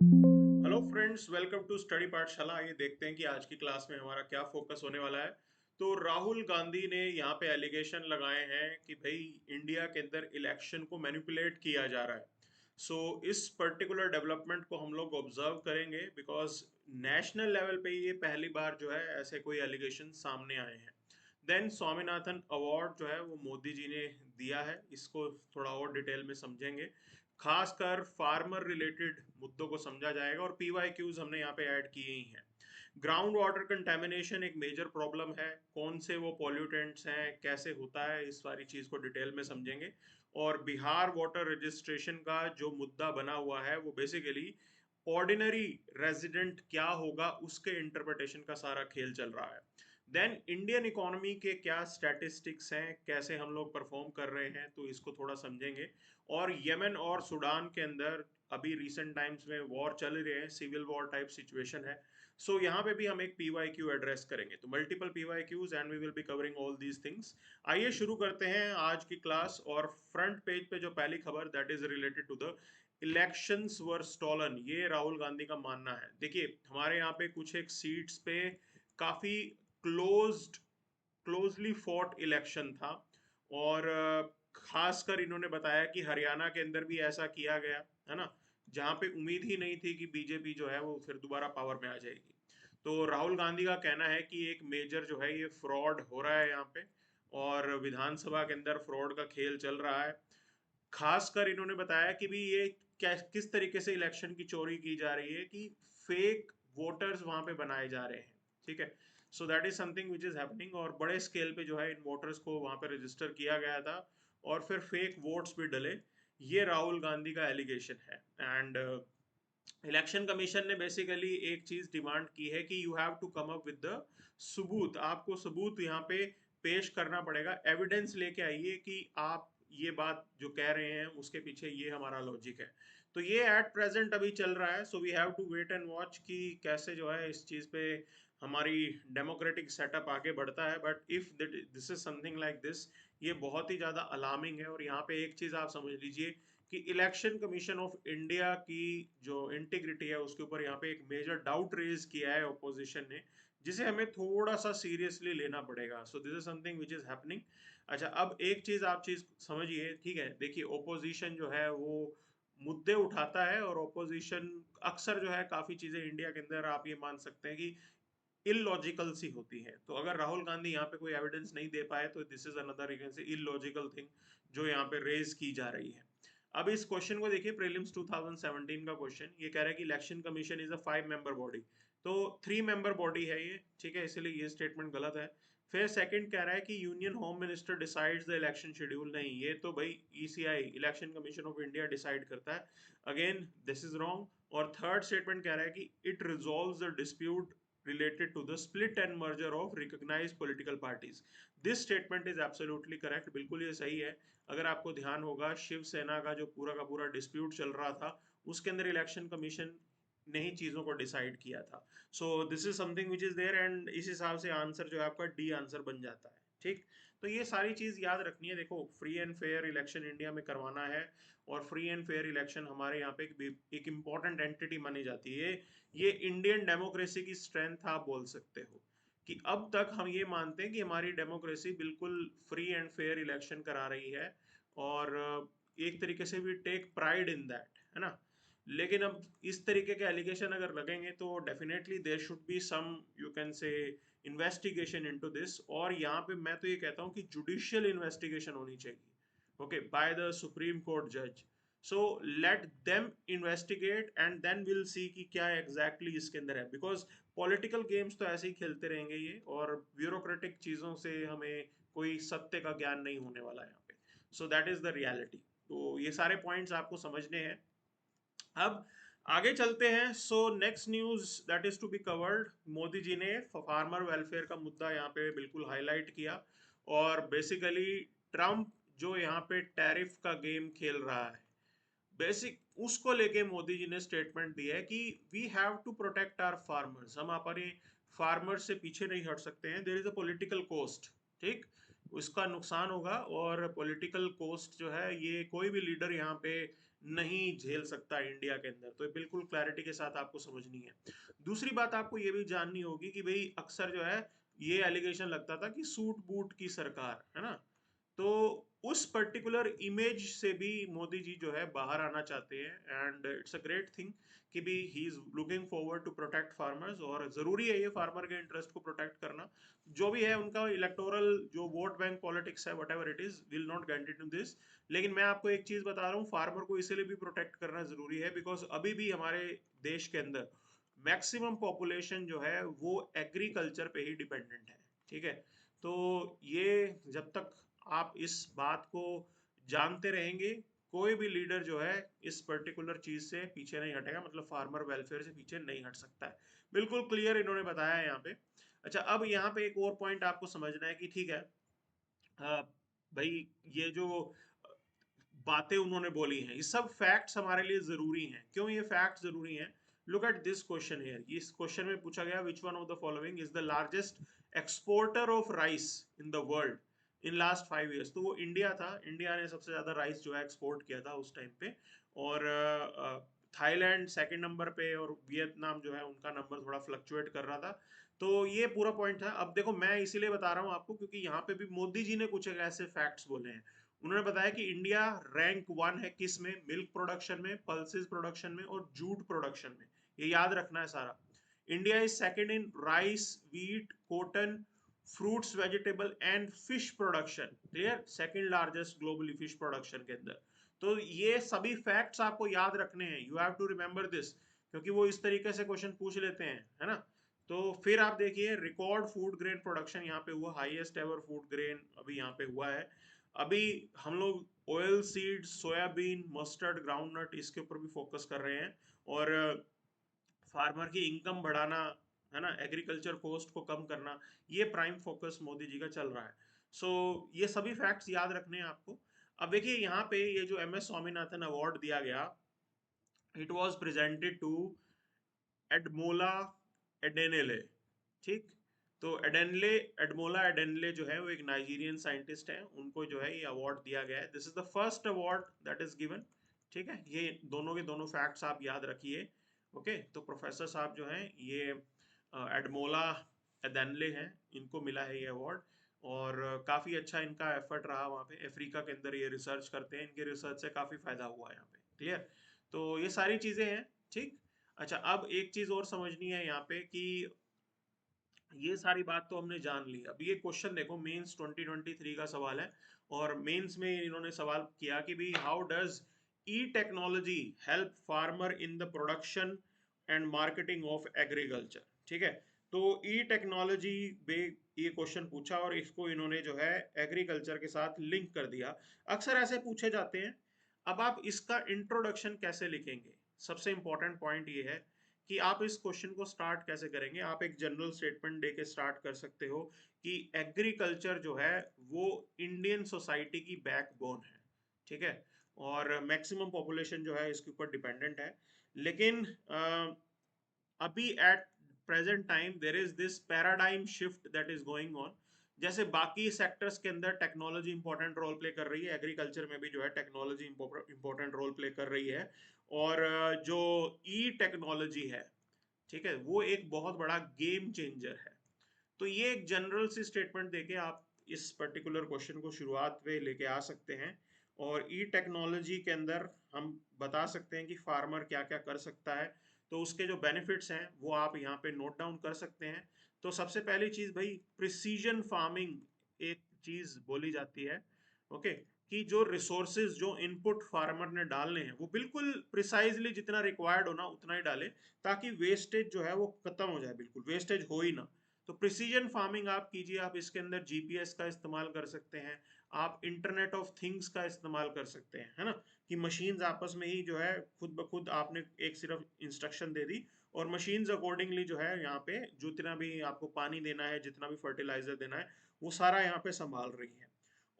Hello friends, welcome to study Pathshala. आइए देखते हैं कि आज की क्लास में हमारा क्या फोकस होने वाला है। तो राहुल गांधी ने यहाँ पे एलिगेशन लगाए हैं कि भाई इंडिया के अंदर इलेक्शन को मैनिपुलेट किया जा रहा है। इस पर्टिकुलर डेवलपमेंट को हम लोग ऑब्जर्व करेंगे बिकॉज नेशनल लेवल पे ये पहली बार जो है ऐसे कोई एलिगेशन सामने आए हैं। देन स्वामीनाथन अवार्ड जो है वो मोदी जी ने दिया है, इसको थोड़ा और डिटेल में समझेंगे। खासकर फार्मर रिलेटेड मुद्दों को समझा जाएगा और पीवाईक्यूज हमने यहाँ पे ऐड किए ही हैं। ग्राउंड वाटर कंटेमिनेशन एक मेजर प्रॉब्लम है, कौन से वो पॉल्यूटेंट्स हैं, कैसे होता है, इस सारी चीज को डिटेल में समझेंगे। और बिहार वाटर रजिस्ट्रेशन का जो मुद्दा बना हुआ है वो बेसिकली ऑर्डिनरी रेजिडेंट क्या होगा उसके इंटरप्रिटेशन का सारा खेल चल रहा है। देन इंडियन इकोनॉमी के क्या स्टैटिस्टिक्स हैं, कैसे हम लोग परफॉर्म कर रहे हैं, तो इसको थोड़ा समझेंगे। और यमन और सूडान के अंदर अभी रिसेंट टाइम्स में वॉर चल रहे हैं, सिविल वॉर टाइप सिचुएशन है। यहाँ पे भी हम एक पीवाईक्यू एड्रेस करेंगे, तो multiple PYQs and we will be covering all these things. आइए शुरू करते हैं आज की क्लास। और फ्रंट पेज पे जो पहली खबर that is related to the elections were stolen, ये राहुल गांधी का मानना है। देखिए हमारे यहाँ पे कुछ एक सीट्स पे काफी क्लोज्ड क्लोजली फॉट इलेक्शन था। और खासकर इन्होंने बताया कि हरियाणा के अंदर भी ऐसा किया गया है ना, जहां पे उम्मीद ही नहीं थी कि बीजेपी जो है वो फिर दोबारा पावर में आ जाएगी। तो राहुल गांधी का कहना है कि एक मेजर जो है ये फ्रॉड हो रहा है यहाँ पे, और विधानसभा के अंदर फ्रॉड का खेल चल रहा है। खासकर इन्होंने बताया कि भी ये किस तरीके से इलेक्शन की चोरी की जा रही है कि फेक वोटर्स वहां पे बनाए जा रहे हैं। ठीक है, that is something which is happening, और बड़े स्केल पे जो है इन वोटर्स को वहां पे रजिस्टर किया गया था और फिर फेक वोट्स भी डले। ये राहुल गांधी का एलिगेशन है। एंड इलेक्शन कमीशन ने बेसिकली एक चीज डिमांड की है कि you have to come up with the सबूत, आपको सबूत यहाँ पे पेश करना पड़ेगा, एविडेंस लेके आइए कि आप ये बात जो कह रहे हैं उसके पीछे ये हमारा लॉजिक है। तो ये एट प्रेजेंट अभी चल रहा है, we have to wait and watch कि कैसे जो है इस चीज पे हमारी डेमोक्रेटिक सेटअप आगे बढ़ता है। But if this is something like this, ये बहुत ही ज्यादा अलार्मिंग है। और यहाँ पे एक चीज आप समझ लीजिए कि इलेक्शन कमीशन ऑफ इंडिया की जो इंटीग्रिटी है उसके ऊपर यहाँ पे एक मेजर डाउट रेज किया है ऑपोजिशन ने, जिसे हमें थोड़ा सा सीरियसली लेना पड़ेगा। This is something which is happening. अच्छा, अब एक चीज आप चीज समझिए, ठीक है। देखिए ओपोजिशन जो है वो मुद्दे उठाता है, और ओपोजिशन अक्सर जो है काफी चीजें इंडिया के अंदर आप ये मान सकते हैं कि इलॉजिकल सी होती है। तो अगर राहुल गांधी यहाँ पे कोई एविडेंस नहीं दे पाए तो this is another illogical thing जो यहाँ पे रेज की जा रही है। अब इस क्वेश्चन को देखिए, प्रीलिम्स 2017 का क्वेश्चन, ये कह रहा है कि election commission is a 5 member body. तो 3 मेंबर बॉडी है ये, ठीक है, इसलिए ये स्टेटमेंट गलत है। फिर सेकंड कह रहा है कि union home minister decides the election schedule, नहीं, ये तो भाई ECI election commission of India decide करता है। Again this is wrong. और थर्ड स्टेटमेंट कह रहा है कि it resolves the dispute related to the split and merger of recognized political parties. This statement is absolutely correct, बिल्कुल ये सही है। अगर आपको ध्यान होगा शिवसेना का जो पूरा का पूरा डिस्प्यूट चल रहा था उसके अंदर इलेक्शन कमीशन ने ही चीजों को डिसाइड किया था। This is something which is there, and इस हिसाब से आंसर जो है आपका डी आंसर बन जाता है। ठीक, तो ये सारी चीज याद रखनी है। देखो free and fair election India में करवाना है, और फ्री एंड फेयर इलेक्शन हमारे यहाँ पे एक इम्पॉर्टेंट एंटिटी मानी जाती है। ये इंडियन डेमोक्रेसी की स्ट्रेंथ आप बोल सकते हो कि अब तक हम ये मानते हैं कि हमारी डेमोक्रेसी बिल्कुल फ्री एंड फेयर इलेक्शन करा रही है, और एक तरीके से we take pride in that, है ना। लेकिन अब इस तरीके के एलिगेशन अगर लगेंगे तो definitely there should be some, you can say, investigation into this. और यहाँ पे मैं तो ये कहता हूँ कि जुडिशियल इन्वेस्टिगेशन होनी चाहिए, okay, by the Supreme Court जज। Let them investigate and then will see कि क्या एग्जैक्टली exactly इसके अंदर है। बिकॉज पॉलिटिकल गेम्स तो ऐसे ही खेलते रहेंगे ये, और ब्यूरोक्रेटिक चीजों से हमें कोई सत्य का ज्ञान नहीं होने वाला यहाँ पे। That is the reality. तो ये सारे पॉइंट्स आपको समझने हैं। अब आगे चलते हैं। Next news that is to be covered, Modi ji ने फार्मर वेलफेयर का मुद्दा यहाँ पे बिल्कुल हाईलाइट किया। और बेसिकली ट्रम्प जो यहाँ पे टैरिफ का गेम खेल रहा है, बेसिक उसको लेके मोदी जी ने स्टेटमेंट दिया है कि we have to protect our farmers, हम अपने फार्मर्स से पीछे नहीं हट सकते हैं। There is a political cost, ठीक, उसका नुकसान होगा। और पॉलिटिकल कोस्ट जो है ये कोई भी लीडर यहाँ पे नहीं झेल सकता इंडिया के अंदर। तो ये बिल्कुल क्लैरिटी के साथ आपको समझनी है। दूसरी बात आपको ये भी जाननी होगी कि भाई अक्सर जो है ये एलिगेशन लगता था कि सूट बूट की सरकार है ना, तो उस पर्टिकुलर इमेज से भी मोदी जी जो है बाहर आना चाहते हैं, and it's a great thing कि भी he is looking forward to protect farmers, और जरूरी है ये फार्मर के इंटरेस्ट को प्रोटेक्ट करना। जो भी है उनका इलेक्टोरल जो वोट बैंक पॉलिटिक्स है, what ever it is, will not get into this. लेकिन मैं आपको एक चीज बता रहा हूँ, फार्मर को इसलिए भी प्रोटेक्ट करना जरूरी है बिकॉज अभी भी हमारे देश के अंदर मैक्सिमम पॉपुलेशन जो है वो एग्रीकल्चर पे ही डिपेंडेंट है। ठीक है, तो ये जब तक आप इस बात को जानते रहेंगे, कोई भी लीडर जो है इस पर्टिकुलर चीज से पीछे नहीं हटेगा, मतलब फार्मर वेलफेयर से पीछे नहीं हट सकता है। बिल्कुल क्लियर इन्होंने बताया है यहाँ पे। अच्छा, अब यहाँ पे एक और पॉइंट आपको समझना है कि ठीक है, भाई ये जो बातें उन्होंने बोली हैं ये सब फैक्ट्स हमारे लिए जरूरी हैं। क्यों ये फैक्ट जरूरी हैं? Look at this question here. इस क्वेश्चन में पूछा गया which one of the following is the largest exporter of rice in the world in last 5 years। तो वो इंडिया था, इंडिया ने सबसे ज्यादा राइस जो है एक्सपोर्ट किया था उस टाइम पे। और थाईलैंड सेकंड नंबर पे, और वियतनाम जो है उनका नंबर थोड़ा फ्लक्चुएट कर रहा था। तो ये पूरा पॉइंट था। अब देखो मैं इसीलिए बता रहा हूँ आपको क्योंकि यहाँ पे भी मोदी जी ने कुछ एक ऐसे फैक्ट्स बोले हैं। उन्होंने बताया कि इंडिया रैंक 1 है किस में, मिल्क प्रोडक्शन में, पल्सेस प्रोडक्शन में और जूट प्रोडक्शन में। ये याद रखना है सारा। India is second in rice, wheat, cotton, fruits, vegetable and fish production. Clear, second largest globally fish production के अंदर। तो ये सभी फैक्ट्स आपको याद रखने हैं, you have to remember this, क्योंकि वो इस तरीके से क्वेश्चन पूछ लेते हैं, है ना। तो फिर आप देखिए, रिकॉर्ड फूड ग्रेन प्रोडक्शन यहाँ पे हुआ, हाईएस्ट एवर फूड ग्रेन अभी यहाँ पे हुआ है। अभी हम लोग oil seed, soybean, mustard, groundnut इसके ऊपर भी फोकस कर रहे हैं। और फार्मर की इनकम बढ़ाना, है ना, एग्रीकल्चर कॉस्ट को कम करना, ये प्राइम फोकस मोदी जी का चल रहा है। सो ये सभी फैक्ट्स याद रखने हैं आपको। अब देखिए यहाँ पे ये जो MS स्वामीनाथन अवार्ड दिया गया, इट वाज प्रेजेंटेड टू एडमोला एडेनेले। ठीक, तो एडमोला एडेनले जो है वो एक नाइजीरियन साइंटिस्ट हैं, उनको जो है ये अवार्ड दिया गया है। This is the first award that is given. ठीक है, ये दोनों के दोनों फैक्ट्स आप याद रखिए। ओके, तो प्रोफेसर साहब जो हैं ये एडमोला एडेनले हैं, इनको मिला है ये अवार्ड। और काफ़ी अच्छा इनका एफर्ट रहा वहाँ पे अफ्रीका के अंदर, ये रिसर्च करते हैं, इनके रिसर्च से काफ़ी फायदा हुआ है यहाँ पे। क्लियर, तो ये सारी चीज़ें हैं। ठीक, अच्छा अब एक चीज़ और समझनी है यहाँ पे कि ये सारी बात तो हमने जान ली। अब ये क्वेश्चन देखो, मेंस 2023 का सवाल है, और मेंस में इन्होंने सवाल किया कि भाई how does E technology help farmer in the production and marketing of agriculture. ठीक है, तो ई टेक्नोलॉजी बे ये क्वेश्चन पूछा और इसको इन्होंने जो है एग्रीकल्चर के साथ लिंक कर दिया। अक्सर ऐसे पूछे जाते हैं। अब आप इसका इंट्रोडक्शन कैसे लिखेंगे? सबसे इंपॉर्टेंट पॉइंट ये है कि आप इस क्वेश्चन को स्टार्ट कैसे करेंगे। आप एक जनरल स्टेटमेंट दे के स्टार्ट कर सकते हो कि एग्रीकल्चर जो है वो इंडियन सोसाइटी की बैकबोन है। ठीक है, और मैक्सिमम पॉपुलेशन जो है इसके ऊपर डिपेंडेंट है। लेकिन अभी at present time there is this paradigm shift that is going on. जैसे बाकी सेक्टर्स के अंदर टेक्नोलॉजी इंपॉर्टेंट रोल प्ले कर रही है, एग्रीकल्चर में भी जो है टेक्नोलॉजी इंपॉर्टेंट रोल प्ले कर रही है। और जो ई टेक्नोलॉजी है, ठीक है, वो एक बहुत बड़ा गेम चेंजर है। तो ये एक जनरल सी स्टेटमेंट देके आप इस पर्टिकुलर क्वेश्चन को शुरुआत पे लेके आ सकते हैं। और ई टेक्नोलॉजी के अंदर हम बता सकते हैं कि फार्मर क्या क्या कर सकता है। तो उसके जो बेनिफिट्स हैं वो आप यहाँ पे नोट डाउन कर सकते हैं। तो सबसे पहली चीज भाई, प्रिसीजन फार्मिंग एक चीज बोली जाती है। ओके, कि जो रिसोर्सेज, जो इनपुट फार्मर ने डालने हैं वो बिल्कुल प्रिसाइजली जितना रिक्वायर्ड हो ना उतना ही डाले, ताकि वेस्टेज जो है वो खत्म हो जाए, बिल्कुल वेस्टेज हो ही ना। तो प्रिसीजन फार्मिंग आप कीजिए। आप इसके अंदर GPS का इस्तेमाल कर सकते हैं, आप इंटरनेट ऑफ थिंग्स का इस्तेमाल कर सकते हैं, है ना, कि मशीन्स आपस में ही जो है खुद ब खुद आपने एक सिर्फ इंस्ट्रक्शन दे दी, और मशीन्स अकॉर्डिंगली जो है यहाँ पे जितना भी आपको पानी देना है, जितना भी फर्टिलाइजर देना है, वो सारा यहाँ पे संभाल रही है।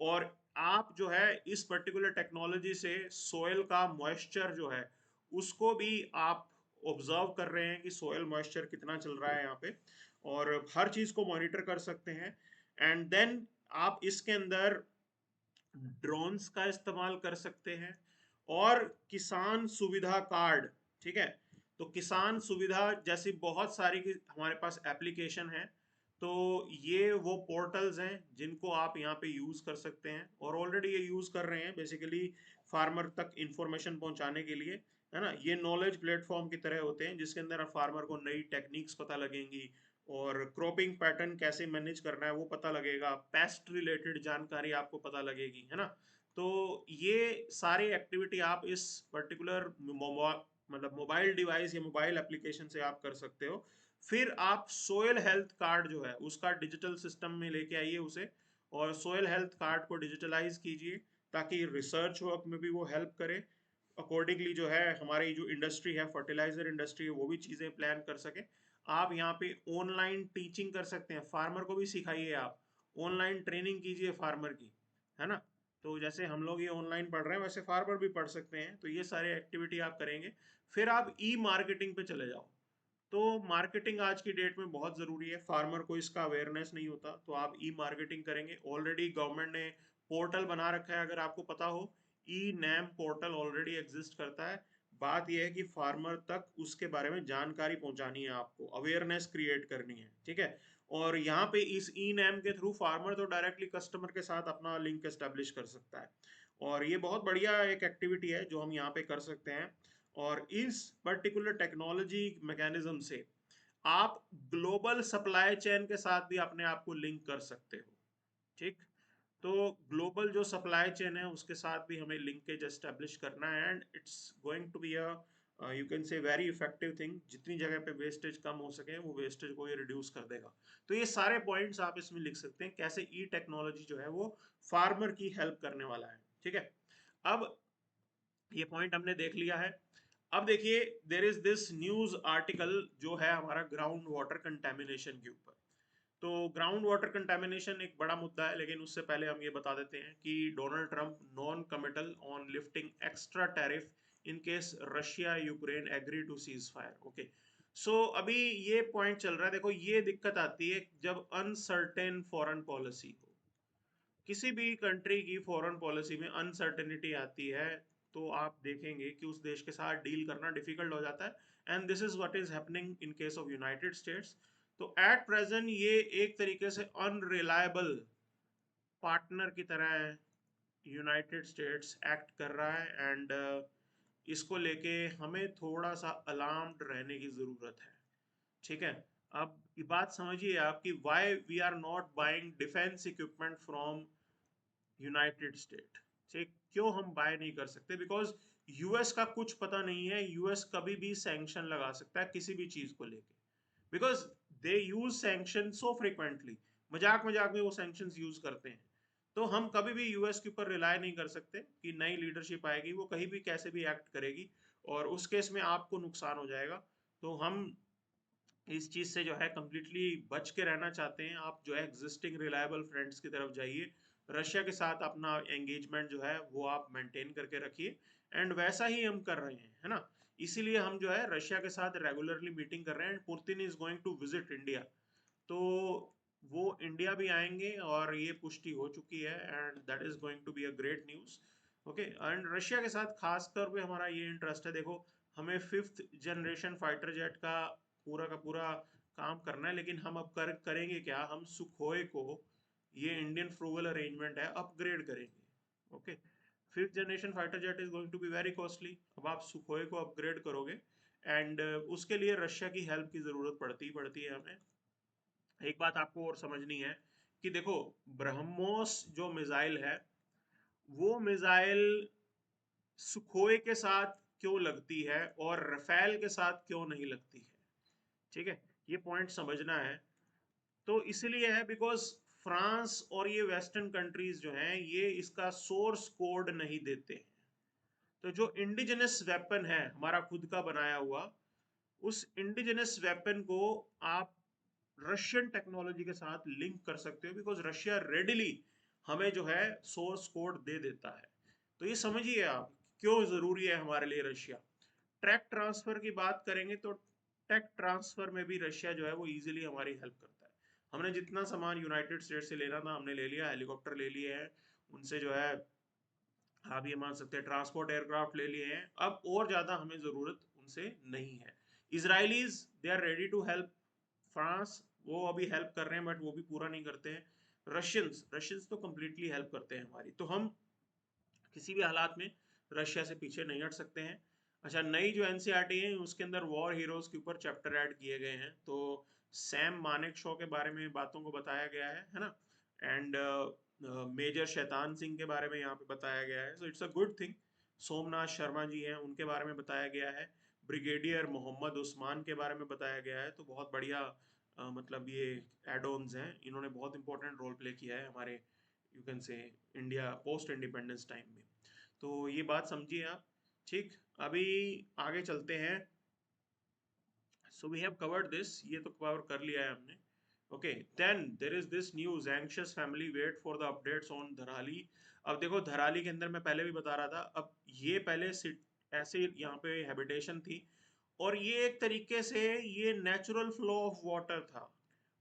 और आप जो है इस पर्टिकुलर टेक्नोलॉजी से सोयल का मॉइस्चर जो है उसको भी आप ऑब्जर्व कर रहे हैं कि सोयल मॉइस्चर कितना चल रहा है यहाँ पे, और हर चीज को मॉनिटर कर सकते हैं। एंड देन आप इसके अंदर ड्रोन्स का इस्तेमाल कर सकते हैं। और किसान सुविधा कार्ड, ठीक है। तो किसान सुविधा जैसी बहुत सारी हमारे पास एप्लीकेशन है। तो ये वो पोर्टल्स हैं जिनको आप यहाँ पे यूज कर सकते हैं, और ऑलरेडी ये यूज कर रहे हैं बेसिकली फार्मर तक इंफॉर्मेशन पहुंचाने के लिए, है ना। ये नॉलेज प्लेटफॉर्म की तरह होते हैं जिसके अंदर फार्मर को नई टेक्निक्स पता लगेंगी, और क्रॉपिंग पैटर्न कैसे मैनेज करना है वो पता लगेगा, पेस्ट रिलेटेड जानकारी आपको पता लगेगी, है ना। तो ये सारी एक्टिविटी आप इस पर्टिकुलर मतलब मोबाइल डिवाइस या मोबाइल एप्लीकेशन से आप कर सकते हो। फिर आप सोयल हेल्थ कार्ड जो है उसका डिजिटल सिस्टम में लेके आइए उसे, और सोयल हेल्थ कार्ड को डिजिटलाइज कीजिए ताकि रिसर्च वर्क में भी वो हेल्प करे। अकॉर्डिंगली जो है हमारी जो इंडस्ट्री है, फर्टिलाइजर इंडस्ट्री है, वो भी चीज़ें प्लान कर सके। आप यहाँ पे ऑनलाइन टीचिंग कर सकते हैं, फार्मर को भी सिखाइए, आप ऑनलाइन ट्रेनिंग कीजिए फार्मर की, है ना। तो जैसे हम लोग ये ऑनलाइन पढ़ रहे हैं वैसे फार्मर भी पढ़ सकते हैं, तो ये सारे एक्टिविटी आप करेंगे। फिर आप ई मार्केटिंग पे चले जाओ। तो मार्केटिंग आज की डेट में बहुत ज़रूरी है, फार्मर को इसका अवेयरनेस नहीं होता, तो आप ई मार्केटिंग करेंगे। ऑलरेडी गवर्नमेंट ने पोर्टल बना रखा है, अगर आपको पता हो, e NAM portal already exist करता है। बात यह है कि फार्मर तक उसके बारे में जानकारी पहुंचानी है, आपको अवेयरनेस क्रिएट करनी है, ठीक है। और यहाँ पे इस ई नैम के थ्रू फार्मर तो डायरेक्टली कस्टमर के साथ अपना लिंक एस्टेब्लिश कर सकता है, और ये बहुत बढ़िया एक एक्टिविटी है जो हम यहाँ पे कर सकते हैं। और इस पर्टिकुलर टेक्नोलॉजी मैकेनिज्म से आप ग्लोबल सप्लाई चेन के साथ भी अपने आप को लिंक कर सकते हो, ठीक। तो ग्लोबल जो सप्लाई चेन है उसके साथ भी हमें लिंकेज एस्टेब्लिश करना है, and it's going to be a you can say very effective thing. जितनी जगह पे वेस्टेज कम हो सके वो वेस्टेज को ये रिड्यूस कर देगा। तो ये सारे पॉइंट्स आप इसमें लिख सकते हैं कैसे ई टेक्नोलॉजी जो है वो फार्मर की हेल्प करने वाला है, ठीक है। अब ये पॉइंट हमने देख लिया है। अब देखिए, there is this news article जो है हमारा ग्राउंड वाटर कंटेमिनेशन के ऊपर। तो ग्राउंड वाटर कंटेमिनेशन एक बड़ा मुद्दा है, लेकिन उससे पहले हम ये बता देते हैं कि Donald Trump non committal on lifting extra tariff in case Russia Ukraine agree to cease fire. Okay, so अभी ये पॉइंट चल रहा है। देखो, ये दिक्कत आती है जब अनसर्टेन फॉरेन पॉलिसी हो, किसी भी कंट्री की फॉरेन पॉलिसी में अनसर्टेनिटी आती है, तो आप देखेंगे कि उस देश के साथ डील करना डिफिकल्ट हो जाता है, and this is what is happening in case of United states. तो एट प्रेजेंट ये एक तरीके से अनरिलायबल पार्टनर की तरह यूनाइटेड स्टेट्स एक्ट कर रहा है, एंड इसको लेके हमें थोड़ा सा अलार्म्ड रहने की ज़रूरत है, ठीक है। अब ये बात समझिए आपकी, why we are not buying defence equipment from United State, ठीक। क्यों हम बाय नहीं कर सकते? बिकॉज यूएस का कुछ पता नहीं है, यूएस कभी भी सैंक्शन लगा सकता है किसी भी चीज को लेके, because they use sanction so frequently, मजाक मजाक में वो सैंक्शन यूज करते हैं। तो हम कभी भी यूएस के ऊपर रिलाय नहीं कर सकते कि नई लीडरशिप आएगी वो कहीं भी कैसे भी एक्ट करेगी, और उस केस में आपको नुकसान हो जाएगा। तो हम इस चीज से जो है कम्प्लीटली बच के रहना चाहते हैं। आप जो है एग्जिस्टिंग रिलायबल फ्रेंड्स की तरफ जाइए, रशिया के साथ अपना एंगेजमेंट जो है वो आप मेंटेन करके रखिए, एंड वैसा ही हम कर रहे हैं, है ना। इसीलिए हम जो है रशिया के साथ रेगुलरली मीटिंग कर रहे हैं, and Putin is going to visit India. तो वो इंडिया भी आएंगे और ये पुष्टि हो चुकी है, and that is going to be a great news. Okay, and Russia के साथ खासकर पे हमारा ये इंटरेस्ट है। देखो, हमें 5th जनरेशन फाइटर जेट का पूरा काम करना है, लेकिन हम अब करेंगे क्या, हम सुखोई को, ये इंडियन फ्रूगल अरेंजमेंट है, अपग्रेड करेंगे। Okay, 5th generation fighter jet is going to be very costly. अब आप सुखोई को अपग्रेड करोगे, एंड उसके लिए रशिया की हेल्प की जरूरत पड़ती ही पड़ती है हमें। एक बात आपको और समझनी है कि देखो, ब्रह्मोस जो मिसाइल है वो मिसाइल सुखोई के साथ क्यों लगती है और रफेल के साथ क्यों नहीं लगती है, ठीक है। ये पॉइंट समझना है। तो इसलिए है बिकॉज फ्रांस और ये वेस्टर्न कंट्रीज जो हैं ये इसका सोर्स कोड नहीं देते हैं। तो जो इंडिजिनस वेपन है हमारा खुद का बनाया हुआ, उस इंडिजिनस वेपन को आप रशियन टेक्नोलॉजी के साथ लिंक कर सकते हो, बिकॉज रशिया रेडिली हमें जो है सोर्स कोड दे देता है। तो ये समझिए आप क्यों जरूरी है हमारे लिए रशिया। ट्रैक ट्रांसफर की बात करेंगे तो टेक ट्रांसफर में भी रशिया जो है वो इजीली हमारी हेल्प करता है। हमने जितना सामान यूनाइटेड स्टेट से लेना था हमने ले लिया, हेलीकॉप्टर ले लिए हैं उनसे, जो है आप ये मान सकते हैं ट्रांसपोर्ट एयरक्राफ्ट ले लिए हैं, अब और ज़्यादा हमें ज़रूरत उनसे नहीं है। Israelis they are ready to help France, वो अभी हेल्प कर रहे हैं बट वो भी पूरा नहीं करते हैं। रशियंस रशियंस तो कम्प्लीटली हेल्प करते हैं हमारी, तो हम किसी भी हालात में रशिया से पीछे नहीं हट सकते हैं। अच्छा, नई जो एनसीईआरटी है उसके अंदर वॉर हीरोज के ऊपर चैप्टर ऐड किए गए हैं, तो सैम मानेक शॉ के बारे में बातों को बताया गया है ना, एंड मेजर शैतान सिंह के बारे में यहाँ पे बताया गया है, so it's a good thing. Somnath Sharma ji हैं, उनके बारे में बताया गया है। ब्रिगेडियर मोहम्मद उस्मान के बारे में बताया गया है, तो बहुत बढ़िया मतलब ये एड-ऑन्स हैं, इन्होंने बहुत इंपॉर्टेंट रोल प्ले किया है हमारे, यू कैन से, इंडिया पोस्ट इंडिपेंडेंस टाइम में। तो ये बात समझिए आप। ठीक, अभी आगे चलते हैं। So we have covered this, ये तो कवर कर लिया है हमने। Okay, then there is this news, anxious family wait for the updates on Dharali. अब देखो धराली के अंदर मैं पहले भी बता रहा था, अब ये पहले ऐसे यहाँ पे हैबिटेशन थी, और ये एक तरीके से ये नेचुरल फ्लो ऑफ वाटर था,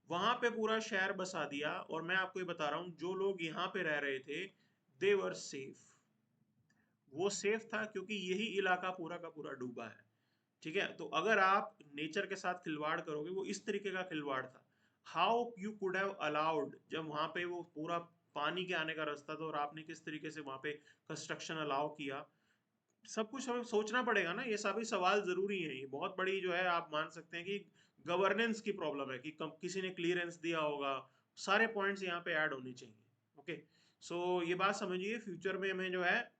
वहां पे पूरा शहर बसा दिया। और मैं आपको ये बता रहा हूँ, जो लोग यहाँ पे रह रहे थे दे वर सेफ, वो सेफ था क्योंकि यही इलाका पूरा का पूरा डूबा है। ठीक है, तो अगर आप नेचर के साथ खिलवाड़ करोगे, वो इस तरीके का खिलवाड़ था। How you could have allowed, जब वहां पे वो पूरा पानी के आने का रास्ता था, और आपने किस तरीके से वहां पे कंस्ट्रक्शन अलाउ किया, सब कुछ हमें सोचना पड़ेगा ना, ये सभी सवाल जरूरी हैं। ये बहुत बड़ी जो है, आप मान सकते हैं कि गवर्नेंस की प्रॉब्लम है, कि किसी ने क्लियरेंस दिया होगा, सारे पॉइंट्स यहाँ पे ऐड होने चाहिए। ओके, सो ये बात समझिए, फ्यूचर में हमें जो है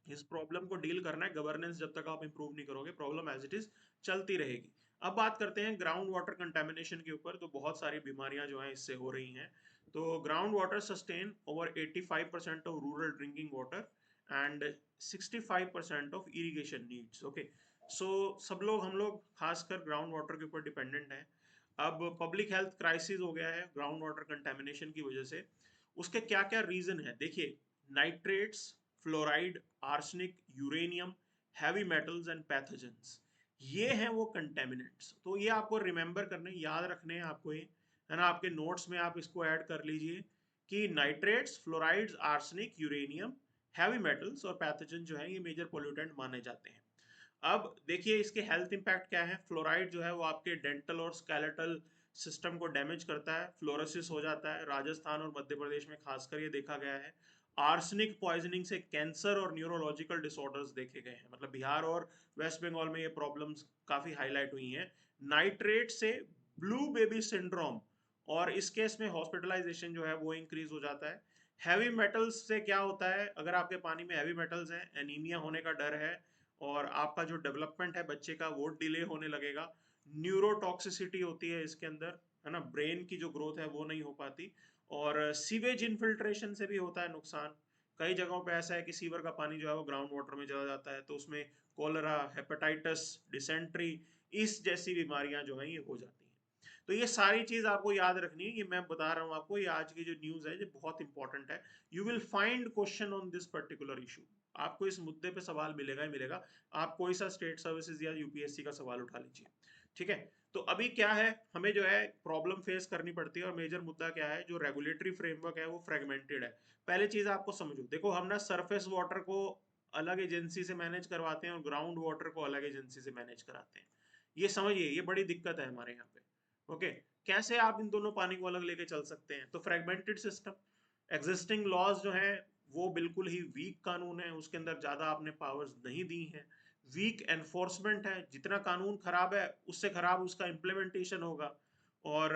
इस प्रॉब्लम को डील करना है। गवर्नेंस जब तक आप इंप्रूव नहीं करोगे, प्रॉब्लम एज इट इज चलती रहेगी। अब बात करते हैं ग्राउंड वाटर कंटेमिनेशन के ऊपर, तो बहुत सारी बीमारियां जो हैं इससे हो रही हैं। तो ground water sustain over 85% of rural drinking water and 65% of irrigation needs. Okay, so सब लोग, हम लोग खासकर ग्राउंड वाटर के ऊपर डिपेंडेंट हैं। अब पब्लिक हेल्थ क्राइसिस हो गया है ग्राउंड वाटर कंटेमिनेशन की वजह से। उसके क्या क्या रीजन है देखिए, nitrates, fluoride, arsenic, uranium, heavy metals and pathogens, ये हैं वो कंटेमिनेंट्स। तो ये आपको रिमेंबर करने, याद रखने हैं आपको, ये है ना, आपके नोट्स में आप इसको ऐड कर लीजिए कि nitrates, fluorides, arsenic, uranium, heavy metals और पैथोजन जो है ये मेजर पोल्यूटेंट माने जाते हैं। अब देखिए इसके हेल्थ इंपैक्ट क्या है। फ्लोराइड जो है वो आपके डेंटल और स्केलेटल सिस्टम को डैमेज करता है, फ्लोरोसिस हो जाता है, राजस्थान और मध्य प्रदेश में खासकर ये देखा गया है। आर्सेनिक पॉइजनिंग से कैंसर और न्यूरोलॉजिकल डिसऑर्डर्स देखे गए हैं, मतलब बिहार और वेस्ट बंगाल में ये प्रॉब्लम्स काफी हाईलाइट हुई हैं। नाइट्रेट से ब्लू बेबी सिंड्रोम, और इस केस में हॉस्पिटलाइजेशन जो है वो इंक्रीज हो जाता है। हैवी मेटल्स से क्या होता है, अगर आपके पानी में हैवी मेटल्स हैं, एनीमिया होने का डर है, और आपका जो डेवलपमेंट है बच्चे का वो डिले होने लगेगा। न्यूरोटॉक्सिसिटी होती है इसके अंदर, है ना, ब्रेन की जो ग्रोथ है वो नहीं हो पाती। और सीवेज इन्फिल्ट्रेशन से भी होता है नुकसान। कई जगहों पे ऐसा है कि सीवर का पानी जो है वो ग्राउंड वाटर में चला जाता है, तो उसमें कोलरा, हेपेटाइटिस, डिसेंट्री, इस जैसी बीमारियां जो हैं ये हो जाती हैं। तो ये सारी चीज आपको याद रखनी है, ये मैं बता रहा हूँ आपको, ये आज की जो न्यूज है ये बहुत इंपॉर्टेंट है। You will find question on this particular issue, आपको इस मुद्दे पे सवाल मिलेगा ही मिलेगा। आप कोई सा स्टेट सर्विसेज या यूपीएससी का सवाल उठा लीजिए। ठीक है, तो अभी क्या है, हमें जो है प्रॉब्लम फेस करनी पड़ती है, और मेजर मुद्दा क्या है, जो रेगुलेटरी फ्रेमवर्क है वो फ्रेगमेंटेड है। पहले चीज आपको समझो, देखो हम ना सरफेस वाटर को अलग एजेंसी से मैनेज करवाते हैं और ग्राउंड वाटर को अलग एजेंसी से मैनेज कराते हैं। ये समझिए, ये बड़ी दिक्कत है हमारे यहाँ पे। ओके, कैसे आप इन दोनों पानी को अलग लेके चल सकते हैं, तो फ्रेगमेंटेड सिस्टम। एग्जिस्टिंग लॉज जो है वो बिल्कुल ही वीक कानून है, उसके अंदर ज्यादा आपने पावर्स नहीं दी हैं। वीक एनफोर्समेंट है, जितना कानून खराब है उससे खराब उसका इम्प्लीमेंटेशन होगा। और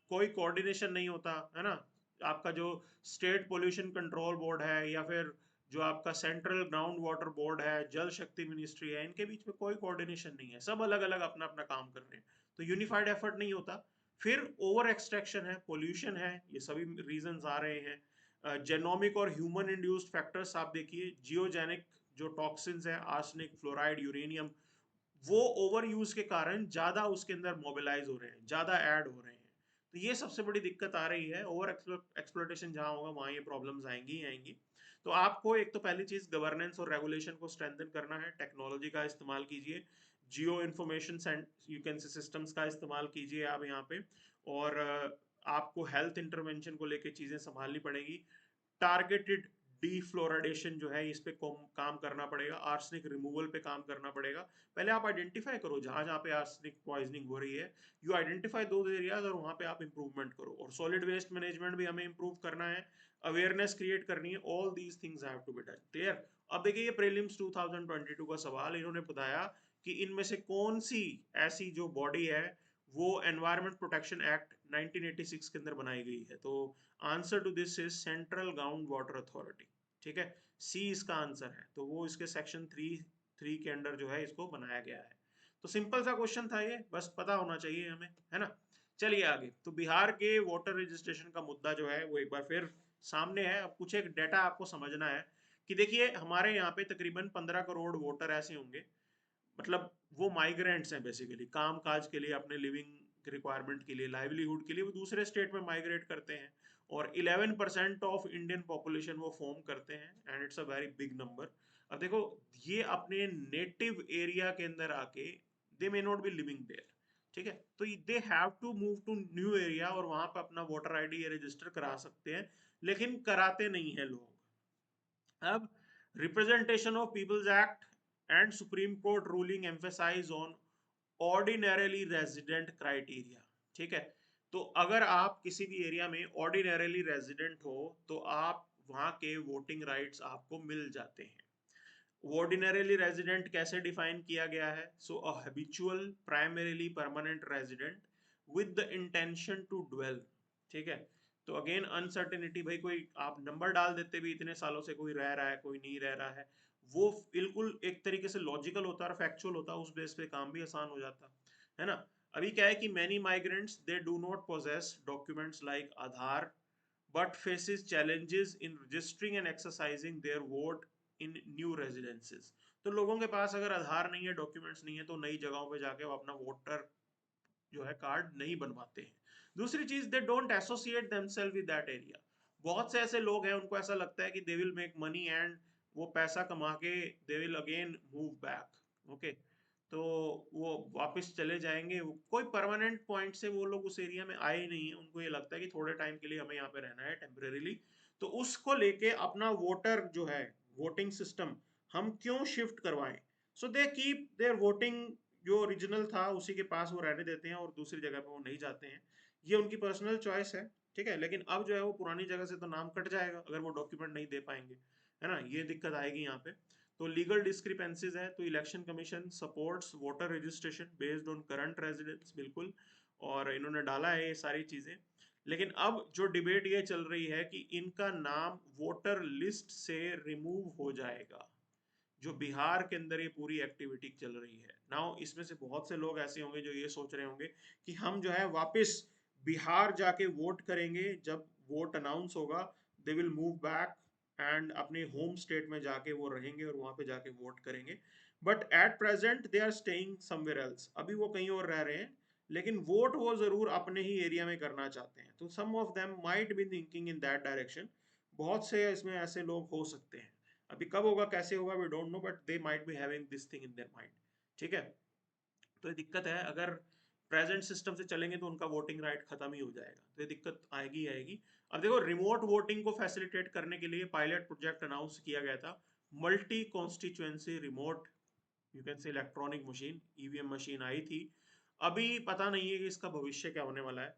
कोई कोऑर्डिनेशन नहीं होता, है ना। आपका जो स्टेट पोल्यूशन कंट्रोल बोर्ड है, या फिर जो आपका सेंट्रल ग्राउंड वाटर बोर्ड है, जल शक्ति मिनिस्ट्री है, इनके बीच में कोई कोऑर्डिनेशन नहीं है, सब अलग अलग अपना अपना काम कर रहे हैं, तो यूनिफाइड एफर्ट नहीं होता। फिर ओवर एक्सट्रैक्शन है, पोल्यूशन है, ये सभी रीजंस आ रहे हैं। जेनोमिक और ह्यूमन इंड्यूस्ड फैक्टर्स आप देखिए, जियोजेनिक जो टॉक्सिन्स है, आर्सेनिक, फ्लोराइड, यूरेनियम, वो ओवर यूज के कारण ज्यादा उसके अंदर मोबिलाइज हो रहे हैं, ज्यादा ऐड हो रहे हैं। तो ये सबसे बड़ी दिक्कत आ रही है, ओवर एक्सप्लोटेशन जहां होगा वहां ये प्रॉब्लम्स आएंगी ही आएंगी। तो आपको एक तो पहली चीज गवर्नेंस और रेगुलेशन को स्ट्रेंथन करना है, टेक्नोलॉजी का इस्तेमाल कीजिए, geo information you can say systems का इस्तेमाल कीजिए आप यहाँ पे। और आपको हेल्थ इंटरवेंशन को लेके चीजें संभालनी पड़ेगी। टारगेटेड डीफ्लोराइडेशन जो है इस पे काम करना पड़ेगा, आर्सेनिक रिमूवल पे काम करना पड़ेगा। पहले आप आइडेंटिफाई करो जहां जहां पे आर्सेनिक पॉइजनिंग हो रही है, यू आइडेंटिफाई दो एरियाज और वहां पे आप इंप्रूवमेंट करो। और सॉलिड वेस्ट मैनेजमेंट भी हमें इंप्रूव करना है, अवेयरनेस क्रिएट करनी है, all these things have to be done. Clear? अब देखिए ये प्रीलिम्स 2022 का सवाल, इन्होंने बताया कि इनमें से कौन सी ऐसी जो बॉडी है वो एनवायरमेंट प्रोटेक्शन एक्ट 1986 के अंदर बनाई गई है। तो answer to this is central ground water authority. ठीक है, सी इसका आंसर है। तो वो इसके सेक्शन 3 के अंडर जो है इसको बनाया गया है। तो सिंपल सा क्वेश्चन था ये, बस पता होना चाहिए हमें, है ना। चलिए आगे। तो बिहार के वाटर रजिस्ट्रेशन का मुद्दा जो है वो एक बार फिर सामने है। अब कुछ एक डाटा आपको समझना है कि देखिए हमारे यहाँ पे तकरीबन 15 करोड़ वोटर ऐसे होंगे, मतलब वो माइग्रेंट्स हैं बेसिकली, काम काज के लिए, अपने लिविंग रिक्वायरमेंट के लिए, लाइवलीहुड के लिए वो दूसरे स्टेट में माइग्रेट करते हैं। और 11% ऑफ इंडियन पॉपुलेशन वो फॉर्म करते हैं, and it's a very big number. अब देखो ये अपने नेटिव एरिया के अंदर आके they may not be living there, ठीक है, तो they have to move to new area और वहां पर अपना वोटर आईडी रजिस्टर करा सकते हैं, लेकिन कराते नहीं है लोग। अब Representation of People's Act and Supreme Court ruling emphasise on ordinarily resident criteria. ठीक है, तो अगर आप किसी भी एरिया में ऑर्डिनरीली रेजिडेंट हो तो आप वहां के वोटिंग राइट्स आपको मिल जाते हैं। ऑर्डिनरीली रेजिडेंट कैसे डिफाइन किया गया है? So a habitual primarily permanent resident with the intention to dwell. ठीक है, तो अगेन अनसर्टेनिटी, भाई कोई आप नंबर डाल देते भी इतने सालों से कोई रह रहा है कोई नहीं रह रहा है, वो बिल्कुल एक तरीके से लॉजिकल होता है और फैक्चुअल होता है, उस बेस पे काम भी आसान हो जाता है ना। अभी क्या है कि many migrants they do not possess documents like Aadhaar but faces challenges in registering and exercising their vote in new residences। तो लोगों के पास अगर आधार नहीं है, डॉक्यूमेंट्स नहीं है, तो नई जगहों पे जाके वो अपना वोटर जो है कार्ड नहीं बनवाते हैं। दूसरी चीज, they don't associate themselves with that area. बहुत से ऐसे लोग हैं उनको ऐसा लगता है कि they will make money and वो पैसा कमा के they will again move back. Okay, तो वो वापस चले जाएंगे, कोई परमानेंट पॉइंट से वो लोग उस एरिया में आए ही नहीं है, उनको ये लगता है कि थोड़े टाइम के लिए हमें यहाँ पे रहना है टेम्परेरीली। तो उसको लेके अपना वोटर जो है, वोटिंग सिस्टम हम क्यों शिफ्ट करवाएं? सो दे कीप देयर वोटिंग जो ओरिजिनल था उसी के पास वो रहने देते हैं और दूसरी जगह पे वो नहीं जाते हैं। ये उनकी पर्सनल चॉइस है, ठीक है, लेकिन अब जो है वो पुरानी जगह से तो नाम कट जाएगा अगर वो डॉक्यूमेंट नहीं दे पाएंगे, है ना, ये दिक्कत आएगी यहाँ पे। तो लीगल डिस्क्रिपेंसीज है, तो election commission supports voter registration based on current residence, बिल्कुल, और इन्होंने डाला है ये सारी चीजें। लेकिन अब जो डिबेट ये चल रही है कि इनका नाम वोटर लिस्ट से रिमूव हो जाएगा, जो बिहार के अंदर ये पूरी एक्टिविटी चल रही है नाउ। इसमें से बहुत से लोग ऐसे होंगे जो ये सोच रहे होंगे कि हम जो है वापस बिहार जाके वोट करेंगे, जब वोट अनाउंस होगा they will move back and अपने होम स्टेट में जाके वो रहेंगे और वहां पे जाके वोट करेंगे। But at present they are staying somewhere else, अभी वो कहीं और रह रहे हैं, लेकिन वोट वो जरूर अपने ही एरिया में करना चाहते हैं। तो some of them might be thinking in that direction, बहुत से इसमें ऐसे लोग हो सकते हैं। अभी कब होगा कैसे होगा we don't know, but they might be having this thing in their mind. ठीक है, तो ये दिक्कत है, अगर प्रेजेंट सिस्टम से चलेंगे तो उनका वोटिंग राइट खत्म ही हो जाएगा, तो ये दिक्कत आएगी ही आएगी। अब देखो रिमोट वोटिंग को फैसिलिटेट करने के लिए पायलट प्रोजेक्ट अनाउंस किया गया था, multi constituency remote you can say electronic machine, EVM machine आई थी। अभी पता नहीं है कि इसका भविष्य क्या होने वाला है।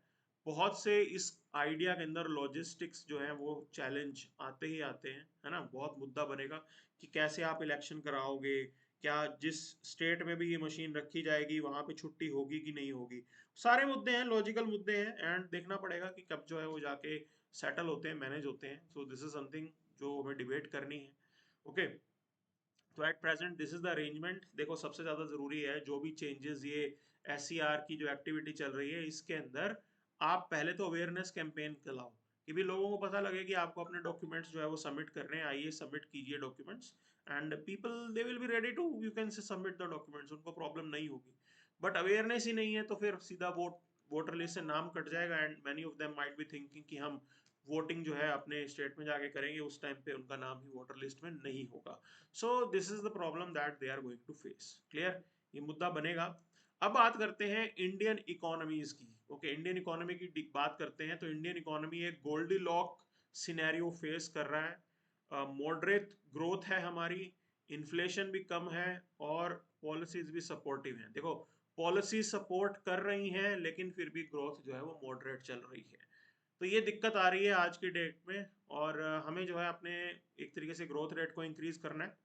बहुत से इस आइडिया के अंदर लॉजिस्टिक्स जो है वो चैलेंज आते ही आते हैं, है ना, बहुत मुद्दा बनेगा कि कैसे आप इलेक्शन कराओगे, क्या जिस स्टेट में भी ये मशीन रखी जाएगी वहां पे छुट्टी होगी कि नहीं होगी। सारे मुद्दे हैं, लॉजिकल मुद्दे हैं, एंड देखना पड़ेगा कि कब जो है वो जाके सेटल होते हैं, मैनेज होते हैं। सो दिस इज समथिंग जो हमें डिबेट करनी है। ओके, तो at present this is the arrangement. देखो सबसे ज्यादा जरूरी है जो भी चेंजेस ये SCR की जो एक्टिविटी चल रही है इसके अंदर, आप पहले तो अवेयरनेस कैंपेन चलाओ कि भी लोगों को पता लगे कि आपको अपने डॉक्यूमेंट्स जो है वो सबमिट करने हैं, आइए सबमिट कीजिए documents, and people they will be ready to you can say submit the documents, उनको प्रॉब्लम नहीं होगी। बट अवेयरनेस ही नहीं है तो फिर सीधा वोटर लिस्ट से नाम कट जाएगा, and many of them might be thinking कि हम वोटिंग जो है अपने स्टेट में जाके करेंगे, उस टाइम पे उनका नाम ही वोटर लिस्ट में नहीं होगा। So this is the problem that they are going to face. Clear, ये मुद्दा बनेगा। अब बात करते हैं इंडियन इकोनॉमीज की। ओके, इंडियन इकोनॉमी की बात करते हैं तो इंडियन इकोनॉमी एक गोल्डी लॉक सिनेरियो फेस कर रहा है। मॉडरेट ग्रोथ है हमारी, इन्फ्लेशन भी कम है और पॉलिसीज भी सपोर्टिव हैं। देखो पॉलिसी सपोर्ट कर रही हैं लेकिन फिर भी ग्रोथ जो है वो मॉडरेट चल रही है। तो ये दिक्कत आ रही है आज की डेट में, और हमें जो है अपने एक तरीके से ग्रोथ रेट को इंक्रीज करना है।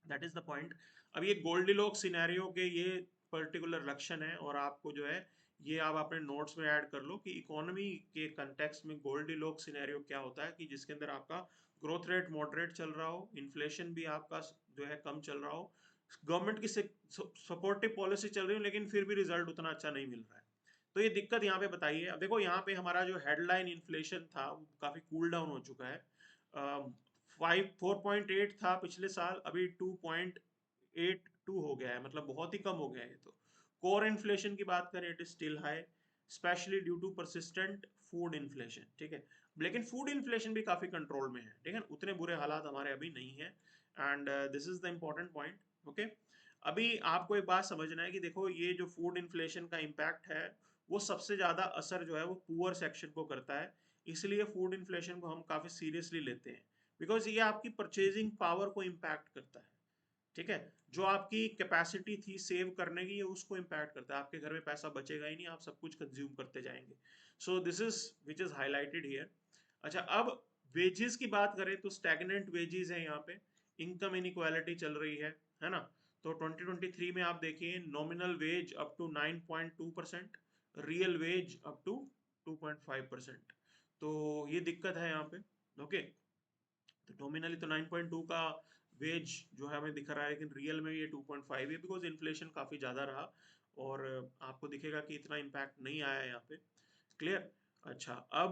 That is the point. अब ये गोल्डीलॉक्स सिनेरियो के ये पर्टिकुलर लक्षण है, और आपको जो है ये आप अपने नोट्स में ऐड कर लो कि इकोनॉमी के कंटेक्स्ट में गोल्डीलॉक्स सिनेरियो क्या होता है, कि जिसके अंदर आपका ग्रोथ रेट मॉडरेट चल रहा हो, इन्फ्लेशन भी आपका जो है कम चल रहा हो, गवर्नमेंट की सपोर्टिव पॉलिसी चल रही हो, लेकिन फिर भी रिजल्ट उतना अच्छा नहीं मिल रहा है। तो ये दिक्कत यहाँ पे बताइए। अब देखो यहाँ पे हमारा जो हेडलाइन इन्फ्लेशन था वो काफी कूल डाउन हो चुका है। 4.8 था पिछले साल, अभी 2.82 हो गया है, मतलब बहुत ही कम हो गया है। तो कोर इन्फ्लेशन की बात करें, it is still high, specially due to persistent food inflation. ठीक है, लेकिन फूड इन्फ्लेशन भी काफी कंट्रोल में है, ठीक है, उतने बुरे हालात हमारे अभी नहीं है। And this is the important point. Okay, अभी आपको एक बात समझना है कि देखो ये जो फूड इन्फ्लेशन का इम्पैक्ट है वो सबसे ज्यादा असर जो है वो पुअर सेक्शन को करता है, इसलिए फूड इन्फ्लेशन को हम काफी सीरियसली लेते हैं, बिकॉज ये आपकी परचेजिंग पावर को इम्पैक्ट करता है। ठीक है, जो आपकी कैपेसिटी थी सेव करने की, ये उसको इम्पैक्ट करता है। आपके घर में पैसा बचेगा ही नहीं, आप सब कुछ कंज्यूम करते जाएंगे। सो this is which is highlighted here. अच्छा, अब वेजेस की बात करें तो स्टैग्नेंट वेजेस है यहाँ पे, इनकम इनइक्वालिटी चल रही है ना। तो 2023 में आप देखिए nominal wage up to 9.2%, real wage up to 2.5%। तो ये दिक्कत है यहाँ पे। ओके, तो नॉमिनली तो 9.2 का वेज जो है हमें दिख रहा है, लेकिन रियल में ये 2.5 है, बिकॉज इन्फ्लेशन काफ़ी ज़्यादा रहा, और आपको दिखेगा कि इतना इम्पैक्ट नहीं आया यहाँ पे। क्लियर। अच्छा, अब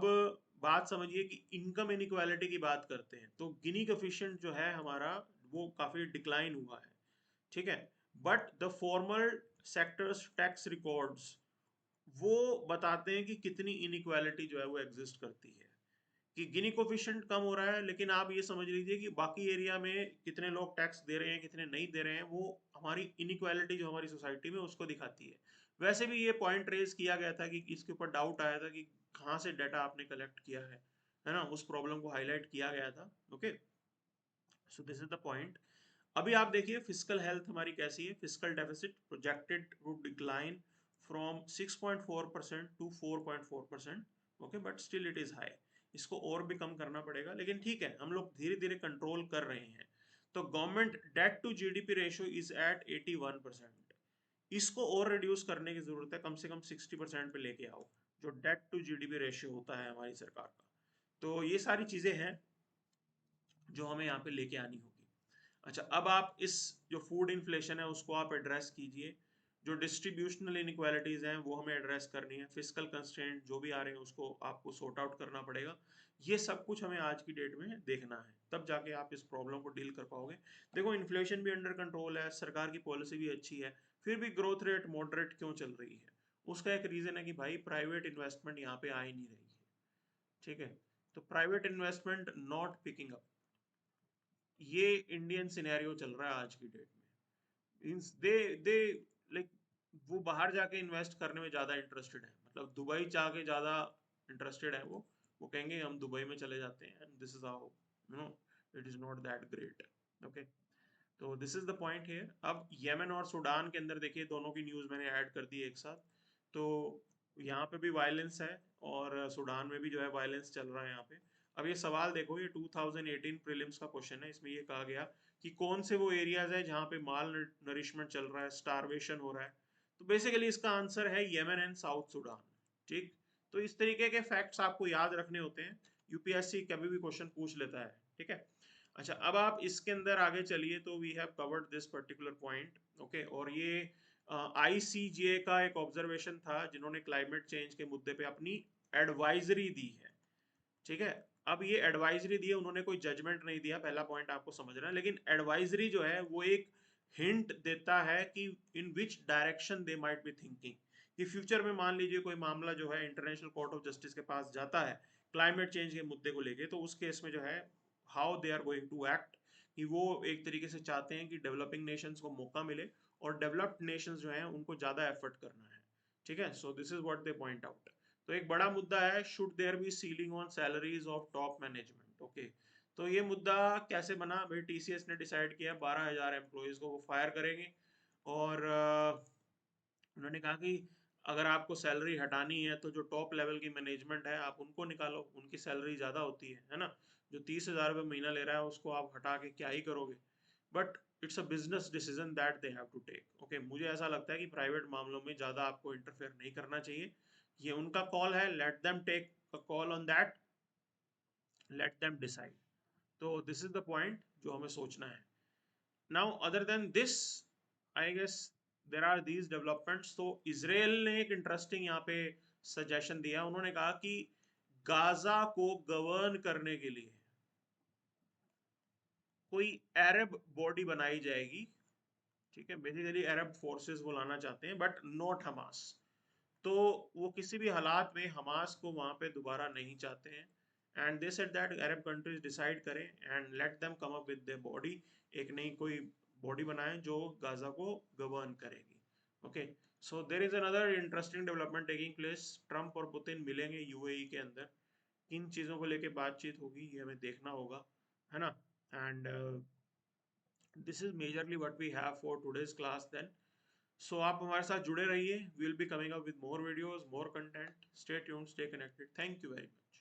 बात समझिए कि इनकम इनइक्वालिटी की बात करते हैं, तो गिनी कोफिशिएंट जो है हमारा वो काफ़ी डिक्लाइन हुआ है। ठीक है, but the formal sectors tax records वो बताते हैं कि कितनी इनइक्वालिटी जो है वो एग्जिस्ट करती है, कि गिनी कोफिशिएंट कम हो रहा है, लेकिन आप ये समझ लीजिए कि बाकी एरिया में कितने लोग टैक्स दे रहे हैं कितने नहीं दे रहे हैं, वो हमारी इनइक्वालिटी जो हमारी सोसाइटी में उसको दिखाती है। वैसे भी ये पॉइंट रेज किया गया था कि इसके ऊपर डाउट आया था कि कहाँ से डाटा आपने कलेक्ट किया है ना, उस प्रॉब्लम को हाईलाइट किया गया था। Okay, so this is the point. अभी आप देखिए फिजिकल हेल्थ हमारी कैसी है। Fiscal deficit projected to decline from 6.4% to 4.4%। Okay, but still it is high, इसको और भी कम करना पड़ेगा, लेकिन ठीक है हम लोग धीरे धीरे कंट्रोल कर रहे हैं। तो government debt to GDP ratio is at 81%। इसको और रिड्यूस करने की जरूरत है, कम से कम 60% पे लेके आओ, जो डेट टू जीडीपी रेशियो होता है हमारी सरकार का। तो ये सारी चीजें हैं जो हमें यहाँ पे लेके आनी होगी। अच्छा, अब आप इस जो फूड इन्फ्लेशन है उसको आप एड्रेस कीजिए, जो डिस्ट्रीब्यूशनल इनक्वालिटीज हैं वो हमें एड्रेस करनी है, फिजिकल कंस्ट्रेंट जो भी आ रहे हैं उसको आपको सॉर्ट आउट करना पड़ेगा। ये सब कुछ हमें आज की डेट में देखना है, तब जाके आप इस प्रॉब्लम को डील कर पाओगे। देखो इन्फ्लेशन भी अंडर कंट्रोल है, सरकार की पॉलिसी भी अच्छी है, फिर भी ग्रोथ रेट मॉडरेट क्यों चल रही है? उसका एक रीजन है कि भाई प्राइवेट इन्वेस्टमेंट यहाँ पे आ ही नहीं रही है। ठीक है, तो private investment not picking up, ये इंडियन सिनेरियो चल रहा है आज की डेट में। मींस दे लाइक वो बाहर जाके इन्वेस्ट करने में ज्यादा इंटरेस्टेड है, मतलब दुबई जाके ज्यादा इंटरेस्टेड है वो कहेंगे हम दुबई में चले जाते हैं, and this is how you know it is not that great. Okay, तो this is the point here. अब यमन और सूडान के अंदर देखिए, दोनों की न्यूज मैंने ऐड कर दी एक साथ। तो यहाँ पे भी वायलेंस है, और सूडान में भी जो है वायलेंस चल रहा है यहाँ पे। अब ये सवाल देखो, ये 2018 प्रीलिम्स का क्वेश्चन है, इसमें ये कहा गया कि कौन से वो एरियाज है जहाँ पे माल नरिशमेंट चल रहा है, स्टारवेशन हो रहा है। तो बेसिकली इसका आंसर है यमन एंड साउथ सूडान। ठीक, तो इस तरीके के फैक्ट्स आपको याद रखने होते हैं, यूपीएससी कभी भी क्वेश्चन पूछ लेता है। ठीक है, अच्छा अब आप इसके अंदर आगे चलिए, तो we have covered this particular point. Okay, और ये आईसीजे का एक ऑब्जर्वेशन था, जिन्होंने क्लाइमेट चेंज के मुद्दे पे अपनी एडवाइजरी दी है। ठीक है, अब ये एडवाइजरी दी है, उन्होंने कोई जजमेंट नहीं दिया, पहला पॉइंट आपको समझना है, लेकिन एडवाइजरी जो है वो एक हिंट देता है कि in which direction they might be thinking, कि फ्यूचर में मान लीजिए कोई मामला जो है इंटरनेशनल कोर्ट ऑफ जस्टिस के पास जाता है क्लाइमेट चेंज के मुद्दे को लेके, तो उस केस में जो है how they are going to act, कि वो एक तरीके से चाहते हैं कि डेवलपिंग नेशंस को मौका मिले, और डेवलप्ड नेशंस जो हैं उनको ज़्यादा एफर्ट करना है। ठीक है, so this is what they point out. तो एक बड़ा मुद्दा है, should there be ceiling on salaries of top management. Okay, तो ये मुद्दा कैसे बना भाई, टीसीएस ने डिसाइड किया 12,000 एम्प्लॉयज़ को वो फायर करेंगे। और उन्होंने कहा कि अगर आपको सैलरी हटानी है तो जो टॉप लेवल की मैनेजमेंट है आप उनको निकालो, उनकी सैलरी ज़्यादा होती है ना। जो 30,000 रुपये महीना ले रहा है उसको आप हटा के क्या ही करोगे। But it's a business decision that they have to take. Okay, मुझे ऐसा लगता है कि प्राइवेट मामलों में ज़्यादा आपको इंटरफेयर नहीं करना चाहिए। ये उनका कॉल है, let them take a call on that, let them decide. तो दिस इज द पॉइंट जो हमें सोचना है। Now other than this, I guess there are these developments. तो इसराइल ने एक इंटरेस्टिंग यहाँ पे सजेशन दिया। उन्होंने कहा कि गाजा को गवर्न करने के लिए कोई अरब बॉडी बनाई जाएगी। ठीक है, बेसिकली अरब फोर्सेस वो लाना चाहते हैं बट नॉट हमास। तो वो किसी भी हालात में हमास को वहां पे दोबारा नहीं चाहते हैं। And they said that Arab countries decide करें and let them come up with their body, एक नई कोई बॉडी बनाएं जो गाजा को गवर्न करेगी। Okay, so there is another interesting development taking place. Trump और पुतिन मिलेंगे यूएई के अंदर। किन चीज़ों को लेके बातचीत होगी ये हमें देखना होगा, है ना। And this is majorly what we have for today's class then. सो आप हमारे साथ जुड़े रहिए, we will be coming up with more videos, more content. Stay tuned, stay connected. Thank you very much.